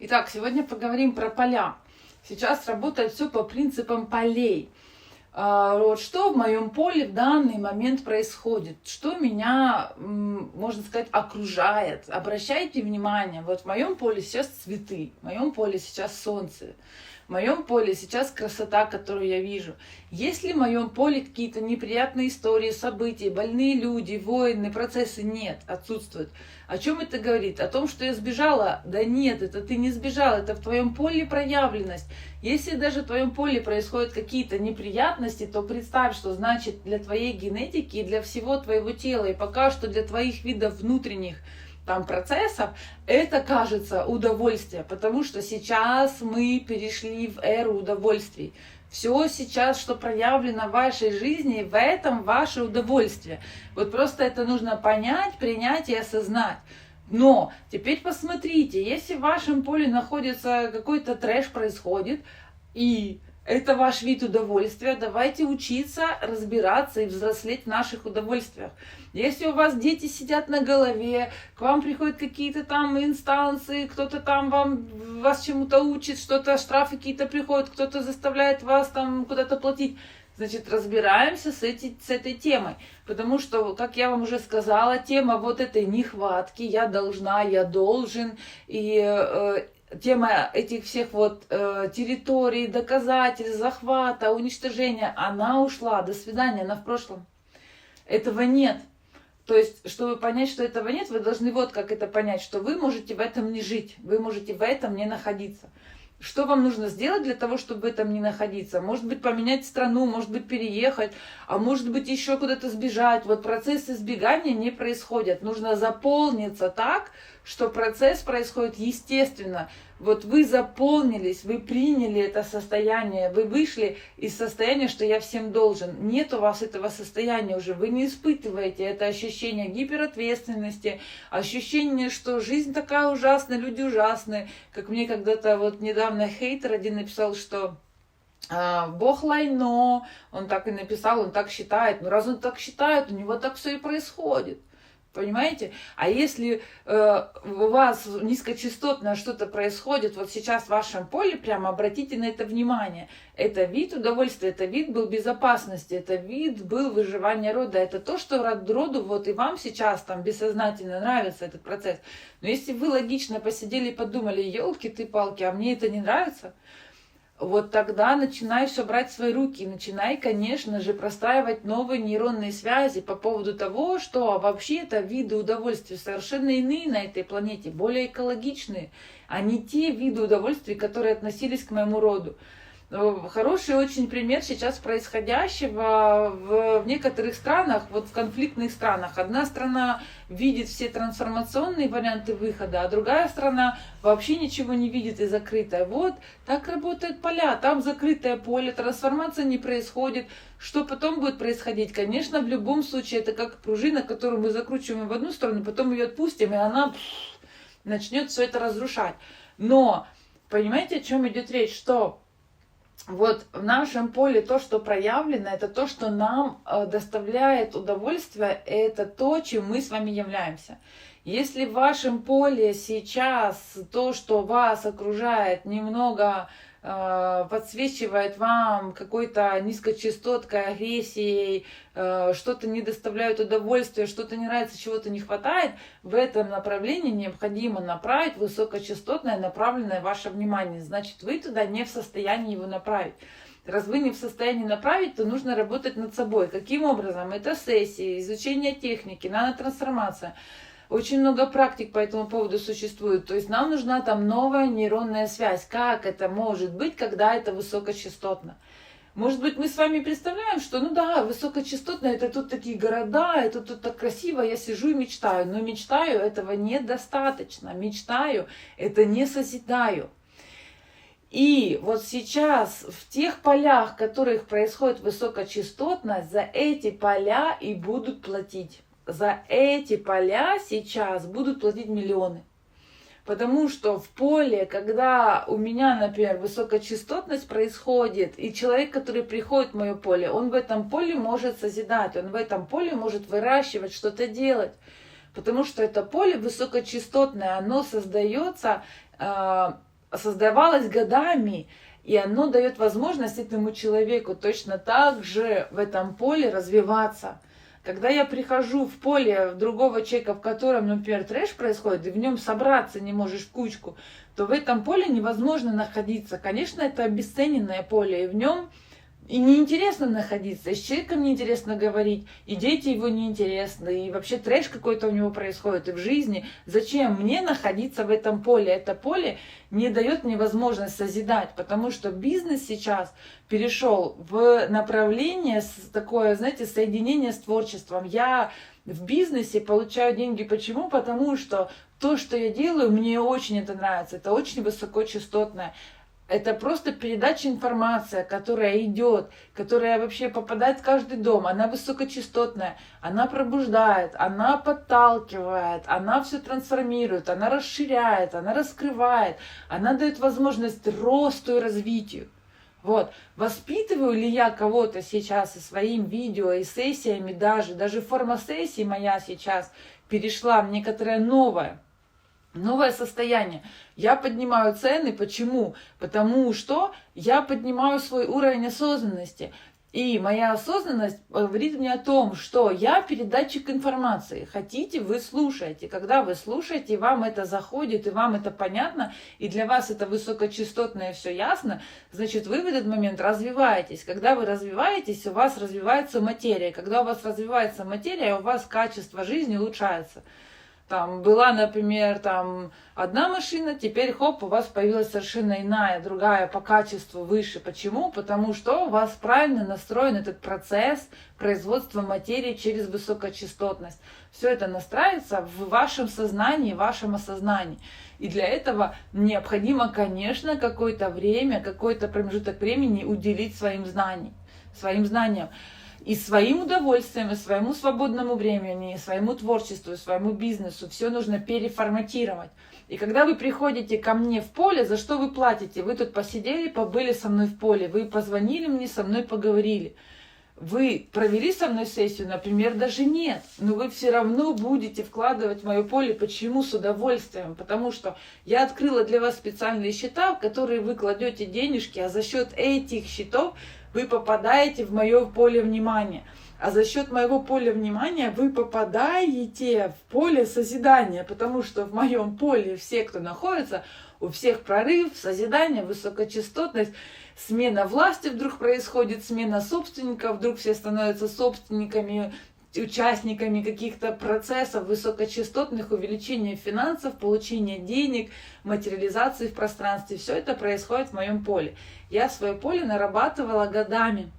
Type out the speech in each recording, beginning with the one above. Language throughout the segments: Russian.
Итак, сегодня поговорим про поля. Сейчас работает все по принципам полей. Вот что в моем поле в данный момент происходит, что меня, можно сказать, окружает. Обращайте внимание, вот в моем поле сейчас цветы, в моем поле сейчас солнце, в моем поле сейчас красота, которую я вижу. Если в моем поле какие-то неприятные истории, события, больные люди, войны, процессы, нет, отсутствуют. О чем это говорит? О том, что я сбежала? Да нет, это ты не сбежала, это в твоем поле проявленность. Если даже в твоем поле происходят какие-то неприятности, то представь, что значит для твоей генетики и для всего твоего тела, и пока что для твоих видов внутренних там процессов, это кажется удовольствие, потому что сейчас мы перешли в эру удовольствий. Все сейчас, что проявлено в вашей жизни, в этом ваше удовольствие. Вот просто это нужно понять, принять и осознать. Но теперь посмотрите, если в вашем поле находится какой-то трэш происходит, и это ваш вид удовольствия, давайте учиться разбираться и взрослеть в наших удовольствиях. Если у вас дети сидят на голове, к вам приходят какие-то там инстанции, кто-то там вас чему-то учит, что-то, штрафы какие-то приходят, кто-то заставляет вас там куда-то платить, значит, разбираемся с этой темой. Потому что, как я вам уже сказала, тема вот этой нехватки, я должна, я должен, и тема этих всех вот территорий, доказательств, захвата, уничтожения, она ушла, до свидания, она в прошлом. Этого нет. То есть, чтобы понять, что этого нет, вы должны вот как это понять, что вы можете в этом не жить, вы можете в этом не находиться. Что вам нужно сделать для того, чтобы в этом не находиться? Может быть, поменять страну, может быть, переехать, а может быть, еще куда-то сбежать. Вот процесс избегания не происходит. Нужно заполниться так, что процесс происходит естественно. Вот вы заполнились, вы приняли это состояние, вы вышли из состояния, что я всем должен. Нет у вас этого состояния уже, вы не испытываете это ощущение гиперответственности, ощущение, что жизнь такая ужасная, люди ужасные. Как мне когда-то вот недавно хейтер один написал, что Бог лайно, он так и написал, он так считает. Ну раз он так считает, у него так все и происходит. Понимаете? А если у вас низкочастотное что-то происходит, вот сейчас в вашем поле, прямо обратите на это внимание. Это вид удовольствия, это вид был безопасности, это вид был выживания рода. Это то, что роду вот и вам сейчас там бессознательно нравится этот процесс. Но если вы логично посидели и подумали, елки ты палки, а мне это не нравится, вот тогда начинай все брать в свои руки, начинай, конечно же, простраивать новые нейронные связи по поводу того, что вообще-то виды удовольствия совершенно иные на этой планете, более экологичные, а не те виды удовольствий, которые относились к моему роду. Хороший очень пример сейчас происходящего в некоторых странах, вот в конфликтных странах. Одна страна видит все трансформационные варианты выхода, а другая страна вообще ничего не видит и закрытая. Вот так работают поля, там закрытое поле, трансформация не происходит. Что потом будет происходить? Конечно, в любом случае это как пружина, которую мы закручиваем в одну сторону, потом ее отпустим, и она начнет все это разрушать. Но понимаете, о чем идет речь? Что вот в нашем поле то, что проявлено, это то, что нам доставляет удовольствие, это то, чем мы с вами являемся. Если в вашем поле сейчас то, что вас окружает, немного подсвечивает вам какой-то низкочастоткой, агрессией, что-то не доставляет удовольствия, что-то не нравится, чего-то не хватает, в этом направлении необходимо направить высокочастотное направленное ваше внимание. Значит, вы туда не в состоянии его направить. Раз вы не в состоянии направить, то нужно работать над собой. Каким образом? Это сессии, изучение техники, нанотрансформация. Очень много практик по этому поводу существует. То есть нам нужна там новая нейронная связь. Как это может быть, когда это высокочастотно? Может быть, мы с вами представляем, что ну да, высокочастотно, это тут такие города, это тут так красиво, я сижу и мечтаю. Но мечтаю, этого недостаточно. Мечтаю, это не созидаю. И вот сейчас в тех полях, в которых происходит высокочастотность, за эти поля и будут платить. За эти поля сейчас будут платить миллионы. Потому что в поле, когда у меня, например, высокочастотность происходит, и человек, который приходит в мое поле, он в этом поле может созидать, он в этом поле может выращивать, что-то делать. Потому что это поле высокочастотное, оно создается создавалось годами, и оно дает возможность этому человеку точно так же в этом поле развиваться. Когда я прихожу в поле другого человека, в котором, например, трэш происходит, и в нем собраться не можешь в кучку, то в этом поле невозможно находиться. Конечно, это обесцененное поле, и в нем и неинтересно находиться, и с человеком неинтересно говорить, и дети его неинтересны, и вообще трэш какой-то у него происходит и в жизни. Зачем мне находиться в этом поле? Это поле не дает мне возможность созидать, потому что бизнес сейчас перешел в направление такое, знаете, соединение с творчеством. Я в бизнесе получаю деньги. Почему? Потому что то, что я делаю, мне очень это нравится. Это очень высокочастотное. Это просто передача информации, которая идет, которая вообще попадает в каждый дом. Она высокочастотная, она пробуждает, она подталкивает, она все трансформирует, она расширяет, она раскрывает, она дает возможность росту и развитию. Вот. Воспитываю ли я кого-то сейчас и своим видео, и сессиями даже форма сессии моя сейчас перешла в некоторое новое состояние. Я поднимаю цены. Почему? Потому что я поднимаю свой уровень осознанности. И моя осознанность говорит мне о том, что я передатчик информации. Хотите, вы слушаете. Когда вы слушаете, вам это заходит, и вам это понятно, и для вас это высокочастотное все ясно, значит, вы в этот момент развиваетесь. Когда вы развиваетесь, у вас развивается материя. Когда у вас развивается материя, у вас качество жизни улучшается. Там была, например, там одна машина, теперь хоп, у вас появилась совершенно иная, другая по качеству выше. Почему? Потому что у вас правильно настроен этот процесс производства материи через высокочастотность. Все это настраивается в вашем сознании, в вашем осознании. И для этого необходимо, конечно, какое-то время, какой-то промежуток времени уделить своим знаниям. И своим удовольствием, и своему свободному времени, и своему творчеству, и своему бизнесу все нужно переформатировать. И когда вы приходите ко мне в поле, за что вы платите? Вы тут посидели, побыли со мной в поле, вы позвонили мне, со мной поговорили. Вы провели со мной сессию, например, даже нет, но вы все равно будете вкладывать в мое поле. Почему? С удовольствием. Потому что я открыла для вас специальные счета, в которые вы кладете денежки, а за счет этих счетов вы попадаете в мое поле внимания. А за счет моего поля внимания вы попадаете в поле созидания, потому что в моем поле все, кто находится, у всех прорыв, созидание, высокочастотность, смена власти вдруг происходит, смена собственников, вдруг все становятся собственниками, участниками каких-то процессов высокочастотных, увеличения финансов, получения денег, материализации в пространстве. Все это происходит в моем поле. Я свое поле нарабатывала годами.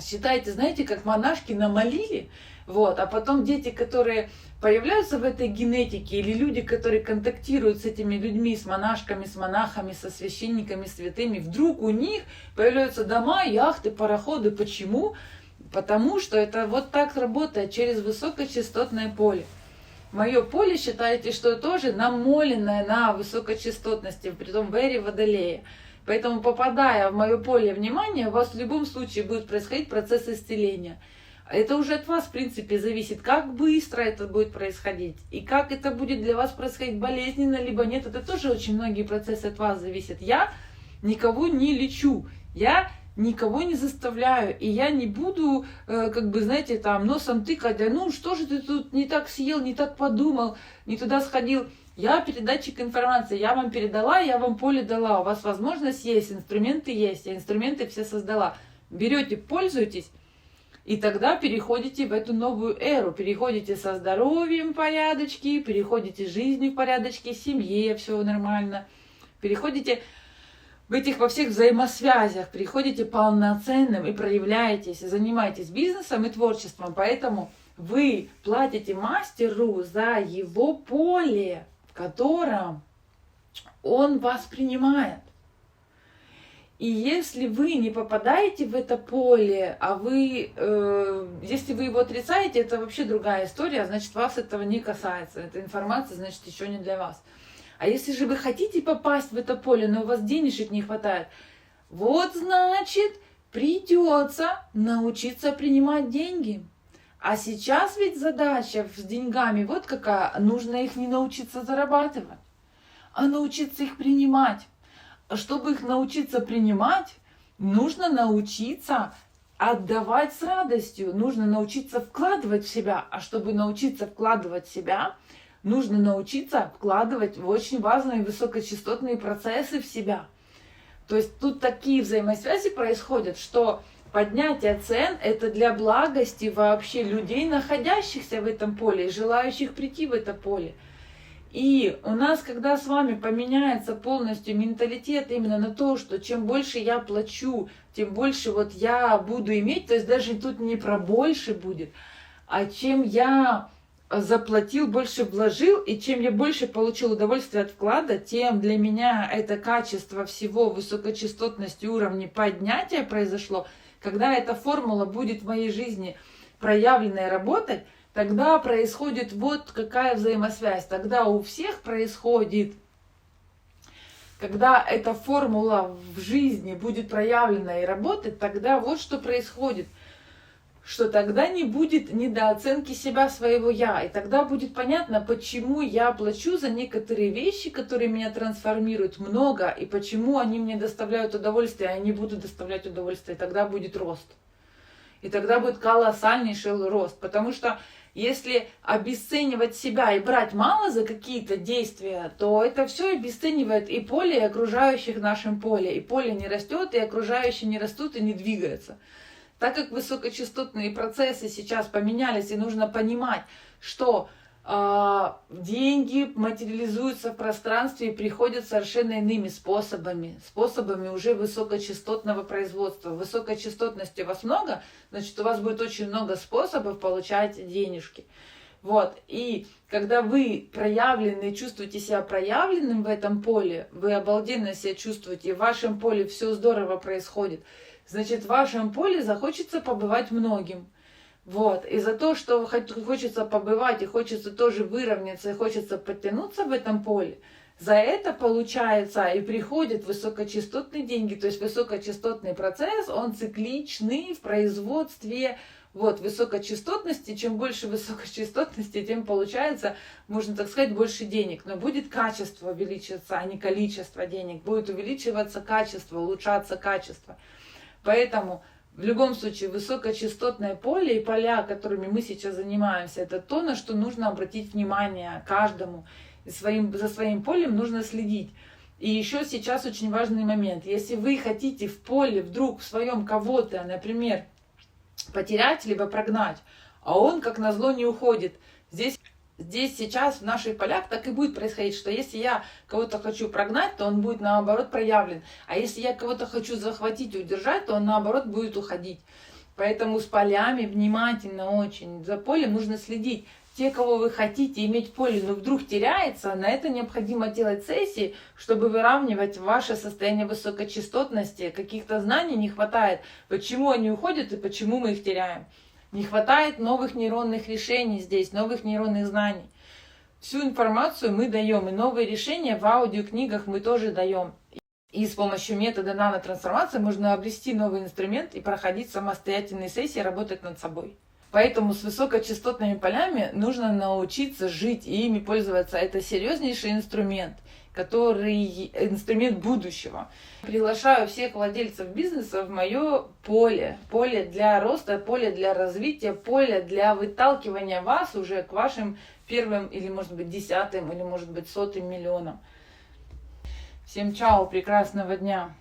Считайте, знаете, как монашки намолили, вот, а потом дети, которые появляются в этой генетике, или люди, которые контактируют с этими людьми, с монашками, с монахами, со священниками, святыми, вдруг у них появляются дома, яхты, пароходы. Почему? Потому что это вот так работает через высокочастотное поле. Мое поле, считайте, что тоже намоленное на высокочастотности, притом в эре Водолея. Поэтому, попадая в мое поле внимания, у вас в любом случае будет происходить процесс исцеления. Это уже от вас, в принципе, зависит, как быстро это будет происходить. И как это будет для вас происходить, болезненно, либо нет. Это тоже очень многие процессы от вас зависят. Я никого не лечу. Я никого не заставляю, и я не буду, как бы, знаете, там, носом тыкать, ну, что же ты тут не так съел, не так подумал, не туда сходил. Я передатчик информации, я вам передала, я вам поле дала, у вас возможность есть, я инструменты все создала. Берете, пользуйтесь, и тогда переходите в эту новую эру, переходите со здоровьем в порядочке, переходите с жизнью в порядочке, семье, все нормально, переходите во всех взаимосвязях, приходите полноценным и проявляетесь, и занимаетесь бизнесом и творчеством. Поэтому вы платите мастеру за его поле, в котором он вас принимает. И если вы не попадаете в это поле, а если вы его отрицаете, это вообще другая история, значит, вас этого не касается. Эта информация, значит, еще не для вас. А если же вы хотите попасть в это поле, но у вас денежек не хватает, вот значит, придется научиться принимать деньги. А сейчас ведь задача с деньгами вот какая, нужно их не научиться зарабатывать, а научиться их принимать. чтобы их научиться принимать, нужно научиться отдавать с радостью, нужно научиться вкладывать в себя. А чтобы научиться вкладывать в себя, нужно научиться вкладывать в очень важные высокочастотные процессы в себя. То есть тут такие взаимосвязи происходят, что поднятие цен – это для благости вообще людей, находящихся в этом поле и желающих прийти в это поле. И у нас, когда с вами поменяется полностью менталитет именно на то, что чем больше я плачу, тем больше вот я буду иметь, то есть даже тут не про больше будет, а чем я заплатил, больше вложил, и чем я больше получил удовольствие от вклада, тем для меня это качество всего, высокочастотности, уровня поднятия произошло. Когда эта формула будет в моей жизни проявленной работать, тогда происходит вот какая взаимосвязь. Тогда у всех происходит, когда эта формула в жизни будет проявлена и работать, тогда вот что происходит. Что тогда не будет недооценки себя, своего я. И тогда будет понятно, почему я плачу за некоторые вещи, которые меня трансформируют много, и почему они мне доставляют удовольствие, а они будут доставлять удовольствие. И тогда будет рост. И тогда будет колоссальнейший рост. Потому что если обесценивать себя и брать мало за какие-то действия, то это все обесценивает и поле, и окружающих в нашем поле. И поле не растет, и окружающие не растут и не двигаются. Так как высокочастотные процессы сейчас поменялись, и нужно понимать, что деньги материализуются в пространстве и приходят совершенно иными способами уже высокочастотного производства. Высокочастотности у вас много, значит, у вас будет очень много способов получать денежки. Вот. И когда вы проявлены, чувствуете себя проявленным в этом поле, вы обалденно себя чувствуете, и в вашем поле все здорово происходит, значит, в вашем поле захочется побывать многим. Вот. И за то, что хочется побывать, и хочется тоже выровняться, и хочется подтянуться в этом поле, за это получается и приходят высокочастотные деньги. То есть высокочастотный процесс, он цикличный в производстве вот, высокочастотности. Чем больше высокочастотности, тем получается, можно так сказать, больше денег. Но будет качество увеличиваться, а не количество денег. Будет увеличиваться качество, улучшаться качество. Поэтому в любом случае высокочастотное поле и поля, которыми мы сейчас занимаемся, это то, на что нужно обратить внимание каждому. И за своим полем нужно следить. И еще сейчас очень важный момент. Если вы хотите в поле вдруг в своем кого-то, например, потерять либо прогнать, а он как назло не уходит, Здесь сейчас в наших полях так и будет происходить, что если я кого-то хочу прогнать, то он будет наоборот проявлен. А если я кого-то хочу захватить и удержать, то он наоборот будет уходить. Поэтому с полями внимательно очень. За полем нужно следить. Те, кого вы хотите иметь в поле, но вдруг теряется, на это необходимо делать сессии, чтобы выравнивать ваше состояние высокочастотности. Каких-то знаний не хватает, почему они уходят и почему мы их теряем. Не хватает новых нейронных решений здесь, новых нейронных знаний. Всю информацию мы даем, и новые решения в аудиокнигах мы тоже даем. И с помощью метода нанотрансформации можно обрести новый инструмент и проходить самостоятельные сессии, работать над собой. Поэтому с высокочастотными полями нужно научиться жить и ими пользоваться. Это серьезнейший инструмент, инструмент будущего. Приглашаю всех владельцев бизнеса в мое поле. Поле для роста, поле для развития, поле для выталкивания вас уже к вашим первым или, может быть, 10-м, или, может быть, 100-м миллионам. Всем чао, прекрасного дня!